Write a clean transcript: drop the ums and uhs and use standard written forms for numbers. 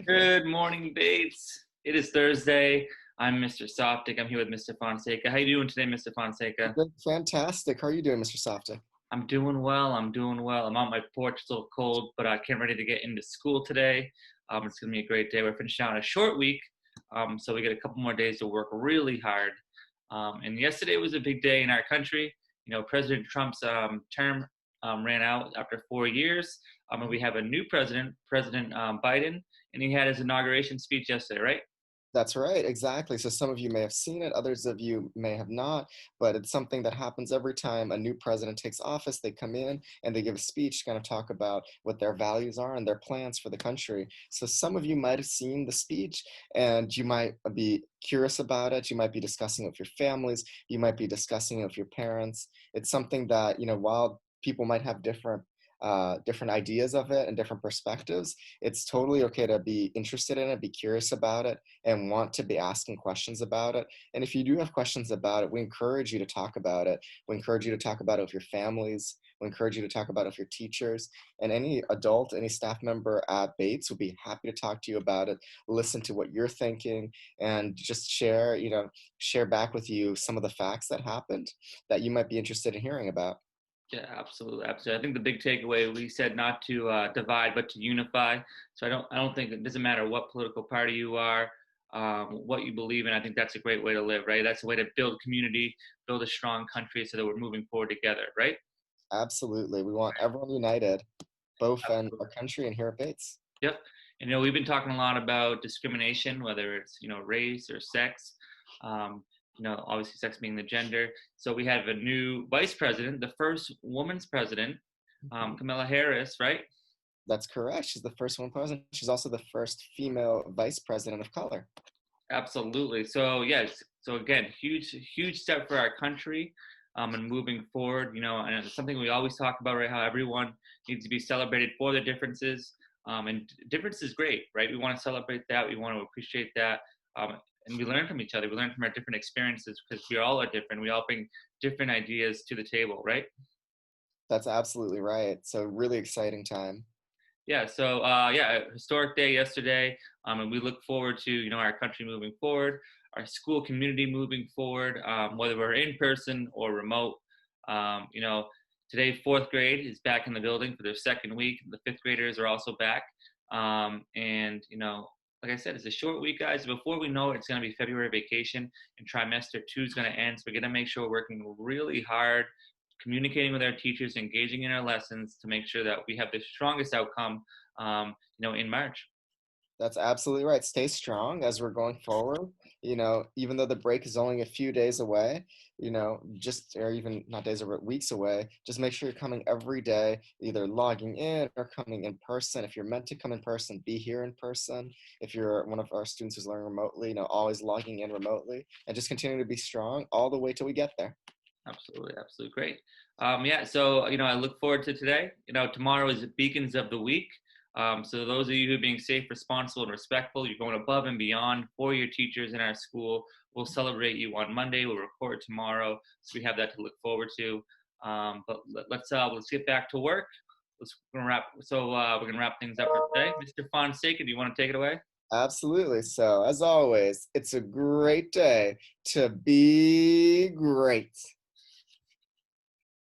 Good morning, Bates. It is Thursday. I'm Mr. Softic. I'm here with Mr. Fonseca. How you doing today, Mr. Fonseca? Good, fantastic. How are you doing, Mr. Softy? I'm doing well. I'm doing well. I'm on my porch. It's a little cold, but I can't ready to get into school today. It's gonna be a great day. We're finishing out a short week, so we get a couple more days to work really hard. And yesterday was a big day in our country. You know, President Trump's term ran out after 4 years, and we have a new president, President Biden, and he had his inauguration speech yesterday, right? That's right, exactly. So some of you may have seen it, others of you may have not, but it's something that happens every time a new president takes office. They come in and they give a speech, kind of talk about what their values are and their plans for the country. So some of you might have seen the speech and you might be curious about it. You might be discussing it with your families. You might be discussing it with your parents. It's something that, while people might have different ideas of it and different perspectives, it's totally okay to be interested in it, be curious about it, and want to be asking questions about it. And if you do have questions about it, we encourage you to talk about it. We encourage you to talk about it with your families. We encourage you to talk about it with your teachers. And any adult, any staff member at Bates would be happy to talk to you about it, listen to what you're thinking, and just share back with you some of the facts that happened that you might be interested in hearing about. Yeah, absolutely, absolutely. I think the big takeaway we said not to divide but to unify. So I don't think it doesn't matter what political party you are, what you believe in. I think that's a great way to live, right? That's a way to build community, build a strong country, so that we're moving forward together, right? Absolutely. We want everyone united, both in our Absolutely. country and here at Bates. Yep. And, we've been talking a lot about discrimination, whether it's race or sex. Obviously sex being the gender. So we have a new vice president, the first woman's president, Mhm. Kamala Harris, right? That's correct. She's the first one president. She's also the first female vice president of color. Absolutely. So yes. So again, huge step for our country, and moving forward. And it's something we always talk about, right? How everyone needs to be celebrated for their differences. And difference is great, right? We want to celebrate that. We want to appreciate that. And we learn from each other. We learn from our different experiences because we all are different. We all bring different ideas to the table, right? That's absolutely right. So really exciting time. Yeah. So yeah, a historic day yesterday, and we look forward to our country moving forward, our school community moving forward, whether we're in person or remote. Um, you know, Today fourth grade is back in the building for their second week. The fifth graders are also back, and like I said, it's a short week, guys. Before we know it, it's going to be February vacation, and trimester two is going to end. So we're going to make sure we're working really hard, communicating with our teachers, engaging in our lessons to make sure that we have the strongest outcome, in March. That's absolutely right. Stay strong as we're going forward. Even though the break is only a few days away, just or even not days or weeks away, just make sure you're coming every day, either logging in or coming in person. If you're meant to come in person, be here in person. If you're one of our students who's learning remotely, always logging in remotely and just continue to be strong all the way till we get there. Absolutely, absolutely great. Yeah, so I look forward to today. Tomorrow is Beacons of the Week. So those of you who are being safe, responsible, and respectful, you're going above and beyond for your teachers in our school. We'll celebrate you on Monday. We'll record tomorrow, so we have that to look forward to. But let's get back to work. We're gonna wrap. So we're gonna wrap things up for today. Mr. Fonseca, do you want to take it away? Absolutely. So, as always, it's a great day to be great.